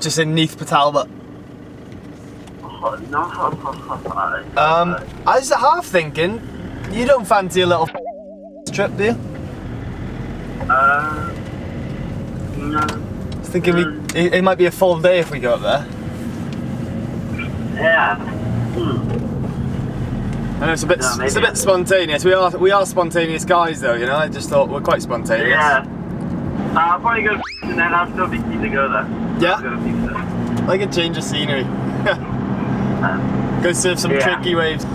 just in Neath Patalbot. Oh, no. I was half thinking, you don't fancy a little trip, do you? No. I was thinking it might be a full day if we go up there. Yeah. I know it's a bit spontaneous. We are spontaneous guys though, you know. I just thought we're quite spontaneous. Yeah. I'll probably go and then I'll still be keen to go there. Yeah. Like a change of scenery. Go surf some tricky waves.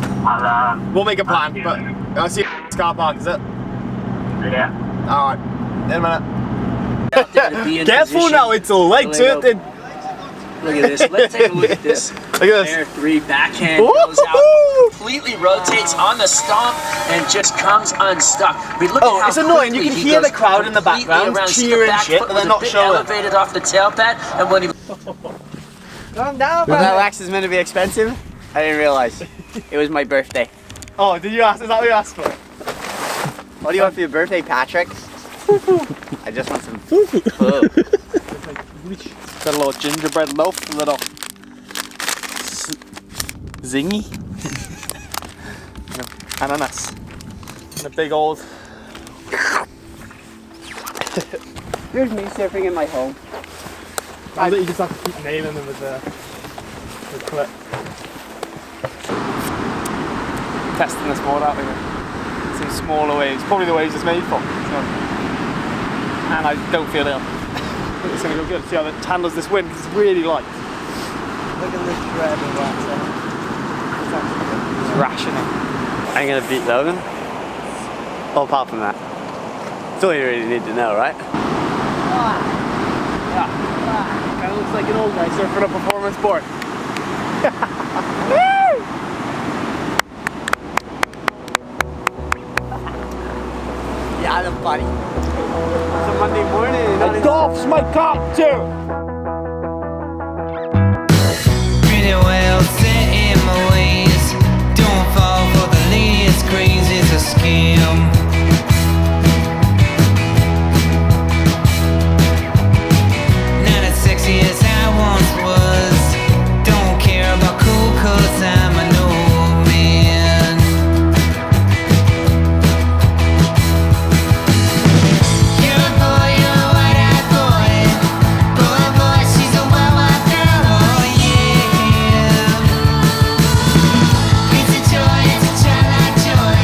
We'll make a plan, but I'll see you at the car park, is it? Yeah. Alright. In a minute. Careful now, it's all leg tilted. Look at this. Let's take a look at this. Look at this. Air 3 backhand goes out, completely rotates on the stomp and just comes unstuck. We look at how it's annoying. You can he hear goes the crowd in the background completely cheering around. shit, but they're not showing. Elevated off the tail pad, and when he Calm down, man. That wax is meant to be expensive? I didn't realize. It was my birthday. Oh, did you ask? Is that what you asked for? What do you want for your birthday, Patrick? I just want some food. Got a little gingerbread loaf, a little zingy, and ananas, and a big old. Here's me surfing in my home. I bet you just have to keep nailing them with the clip. Testing this board out here. Some smaller waves, probably the waves it's made for. So. And I don't feel ill. I think it's going to go good. See how it handles this wind, because it's really light. Look at this shred of wax. It's rationing. I'm going to beat Logan. Well, apart from that. That's all you really need to know, right? Yeah. Kind of looks like an old guy surfing a performance board. Yeah, the buddy. It's a Monday morning. Adolph's my cop too. Pretty well set in my ways. Don't fall for the latest craze. It's a scam. Not as sexy as I once was. Don't care about cool 'cause I'm an old man. You're a boy, you're a white-eyed boy. Boy, boy, she's a wild girl. Oh yeah. It's a joy, it's a childlike joy.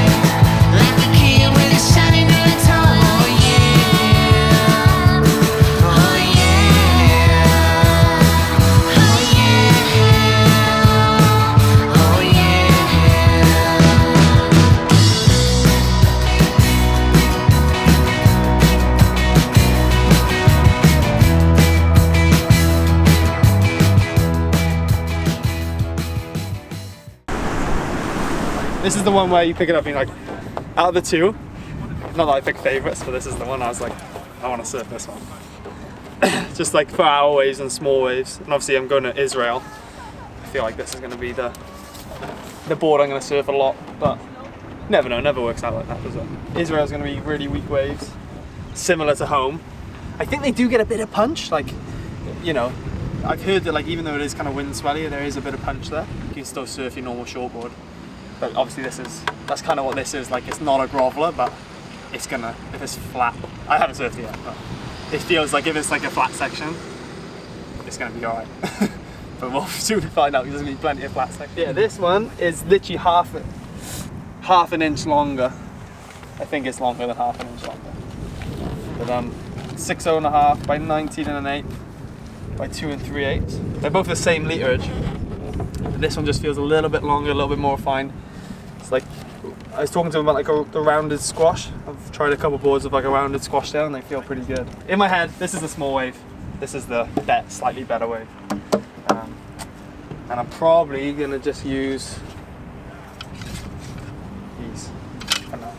Like a kid with a shiny new toy. Oh yeah. Oh yeah. Oh yeah. Oh yeah. This is the one where you pick it up and you're like, out of the two, not that I pick favourites, but this is the one I was like, I want to surf this one. Just like for our waves and small waves. And obviously I'm going to Israel. I feel like this is going to be the board I'm going to surf a lot, but never know, never works out like that, does it? Israel's going to be really weak waves, similar to home. I think they do get a bit of punch, like, you know, I've heard that like even though it is kind of wind swelly, there is a bit of punch there. You can still surf your normal shortboard. But obviously that's kind of what this is, like it's not a groveler, but it's gonna, if it's flat, I haven't surfed it yet, but it feels like if it's like a flat section, it's gonna be alright. But we'll soon find out, because there's gonna be plenty of flat sections. Yeah, this one is literally half an inch longer. I think it's longer than half an inch longer. But 6.5 by 19 1/8 by 2 3/8. They're both the same literage. But this one just feels a little bit longer, a little bit more refined. It's like, I was talking to them about like the rounded squash. I've tried a couple boards of like a rounded squash tail and they feel pretty good. In my head, this is the small wave. This is the slightly better wave. And I'm probably gonna just use these for now.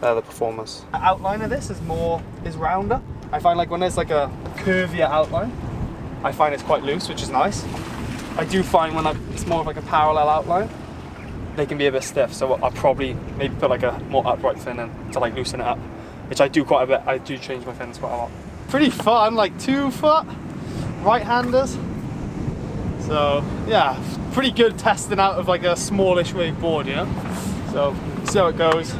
They're the performers. The outline of this is rounder. I find like when there's like a curvier outline, I find it's quite loose, which is nice. I do find when it's more of like a parallel outline, they can be a bit stiff, so I'll probably maybe put like a more upright fin in to like loosen it up, which I do quite a bit. I do change my fins quite a lot. Pretty fun, like 2 foot. right-handers. So yeah, pretty good testing out of like a smallish wave board, you know. So see how it goes.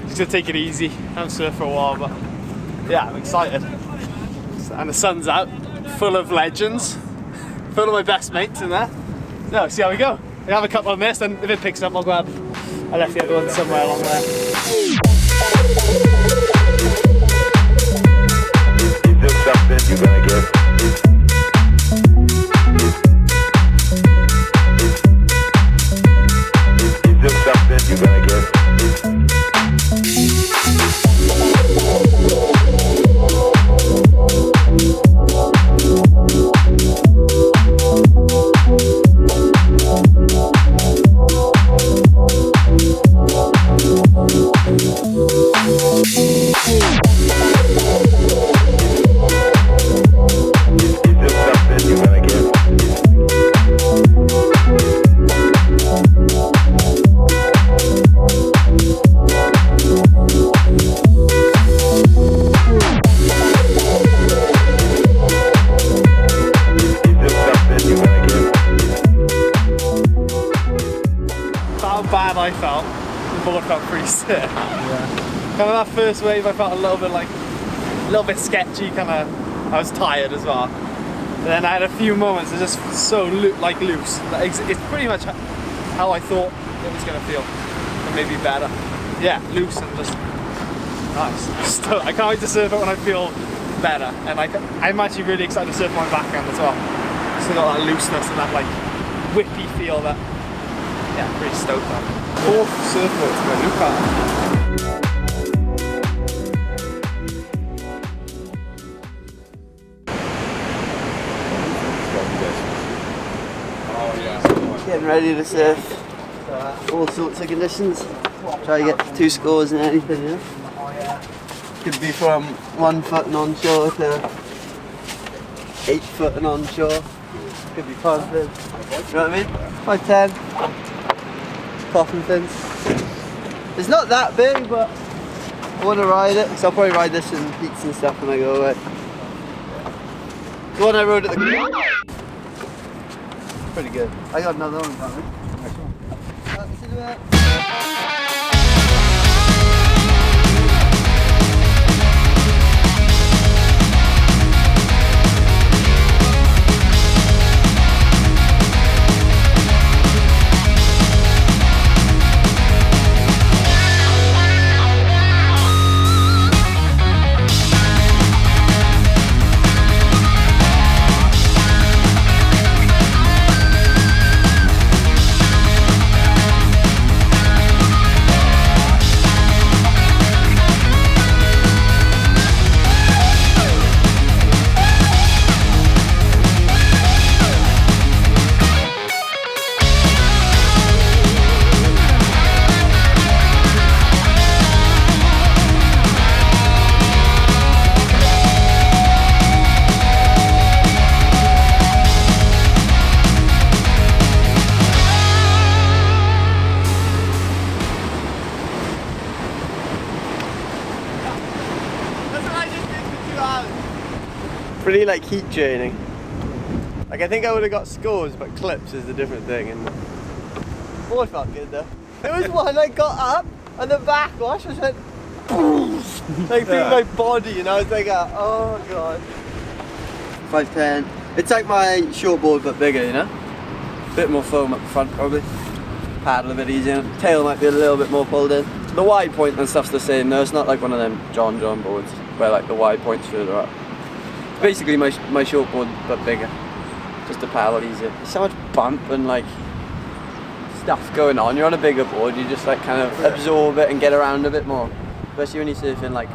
Just gonna take it easy. I haven't surfed for a while, but yeah, I'm excited. And the sun's out, full of legends, full of my best mates in there. So see how we go. I have a couple on this, and if it picks up, I'll grab. I left the other one somewhere along there. You do something, you're gonna get. You do something, you're gonna get. Bad I felt, the board felt pretty sick. Yeah. Kind of that first wave I felt a little bit sketchy, I was tired as well. But then I had a few moments, it's just so loose. It's pretty much how I thought it was going to feel, but maybe better. Yeah, loose and just nice. I can't wait to surf it when I feel better, and I'm actually really excited to surf my backhand as well. Still got that looseness and that like whippy feel that. Yeah, pretty stoked on. Fourth surfboard to go look at. Getting ready to surf all sorts of conditions. Try to get 2 scores and anything, you know? Could be from 1 foot and onshore to 8 foot and onshore. Could be positive. You know what I mean? 5'10". Coffin fins. It's not that big, but I want to ride it, so I'll probably ride this in heats and stuff when I go away. The one I rode at the pretty good. I got another one coming. See you later. Pretty like heat draining. Like I think I would have got scores, but clips is a different thing. And board felt good though. There was one I got up and the backwash was like like through my body, and I was like, oh god. 5'10". It's like my shortboard but bigger, you know. Bit more foam up the front probably. Paddle a bit easier. Tail might be a little bit more pulled in. The wide point and stuff's the same though. It's not like one of them John boards where like the wide point's further up. Basically my shortboard but bigger, just to paddle easier. There's so much bump and like stuff going on. You're on a bigger board, you just like kind of absorb it and get around a bit more, especially when you surf in like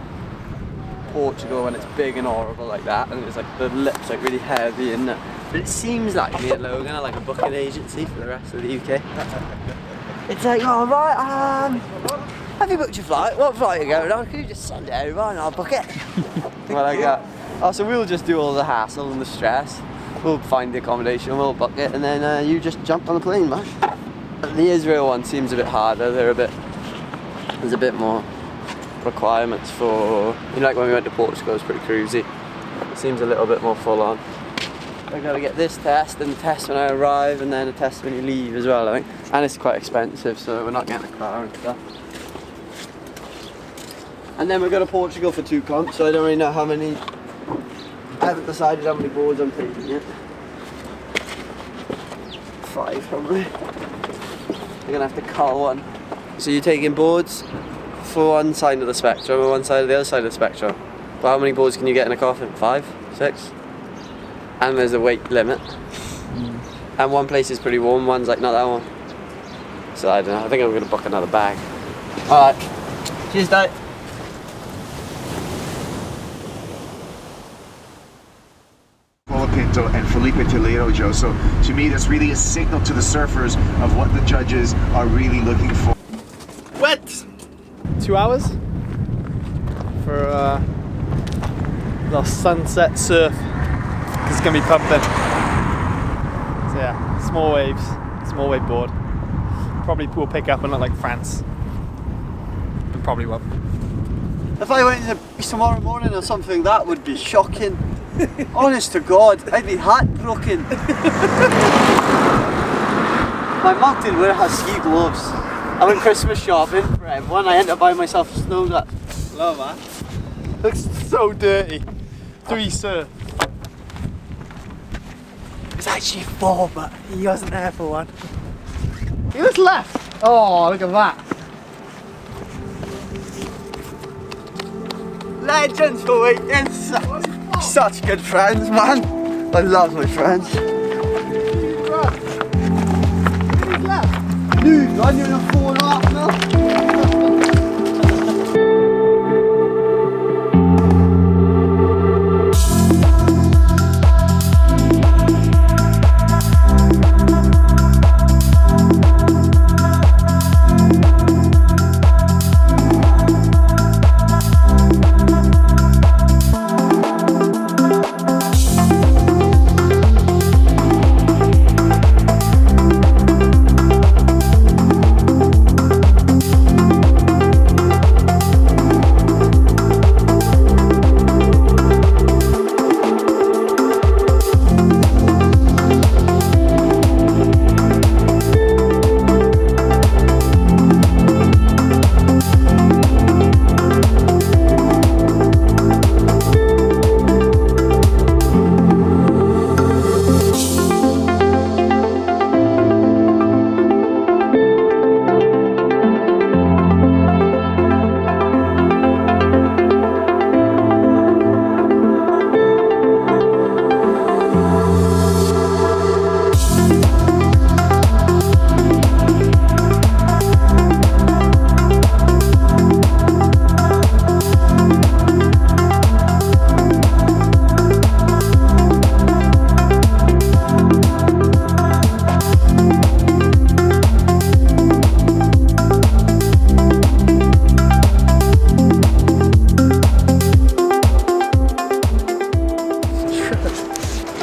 Portugal when it's big and horrible like that, and it's like the lips like really heavy and that. But it seems like me and Logan are like a booking agency for the rest of the UK. It's like, oh right, have you booked your flight? What flight are you going on? Can you just send it over and I'll book it? Well, like that. Oh, so we'll just do all the hassle and the stress. We'll find the accommodation, we'll book it, and then you just jump on the plane, man. The Israel one seems a bit harder. There's a bit more requirements for, you know, like when we went to Portugal, it was pretty cruisy. It seems a little bit more full on. I gotta get this test and the test when I arrive and then a test when you leave as well, I think. And it's quite expensive, so we're not getting a car and stuff. And then we're going to Portugal for 2 comps, so I don't really know how many. I haven't decided how many boards I'm taking yet. 5 probably. We're gonna have to call one. So you're taking boards for one side of the spectrum and one side of the other side of the spectrum. But how many boards can you get in a coffin? 5? 6? And there's a weight limit. And one place is pretty warm, one's like not that warm. So I don't know, I think I'm gonna book another bag. Alright. Cheers, Dad. Pinto and Felipe Toledo, Joe. So to me, that's really a signal to the surfers of what the judges are really looking for. Wet! 2 hours for the sunset surf. It's gonna be pumping. So yeah, small waves, small wave board. Probably will pick up and look like France. But probably won't. If I went to the beach tomorrow morning or something, that would be shocking. Honest to God, I'd be heartbroken. My mum did wear her ski gloves. I went Christmas shopping for everyone. I ended up buying myself a snow nut. Love that. Looks so dirty. 3 surf. It's actually 4, but he wasn't there for one. He was left. Oh, look at that. Legends for waiting. Such good friends, man. I love my friends. Dude, I'm gonna fall off now.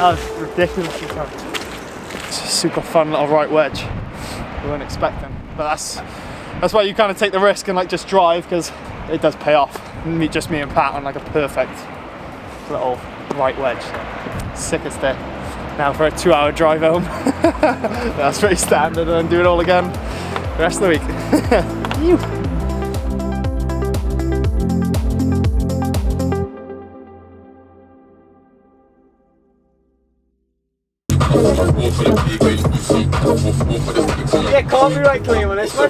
That was ridiculously fun. It's a super fun little right wedge. We weren't expecting, but that's why you kind of take the risk and like just drive, because it does pay off. Just me and Pat on like a perfect little right wedge. Sickest day. Now for a 2-hour drive home. That's pretty standard, and then do it all again the rest of the week. Yeah, copyright claim on this one.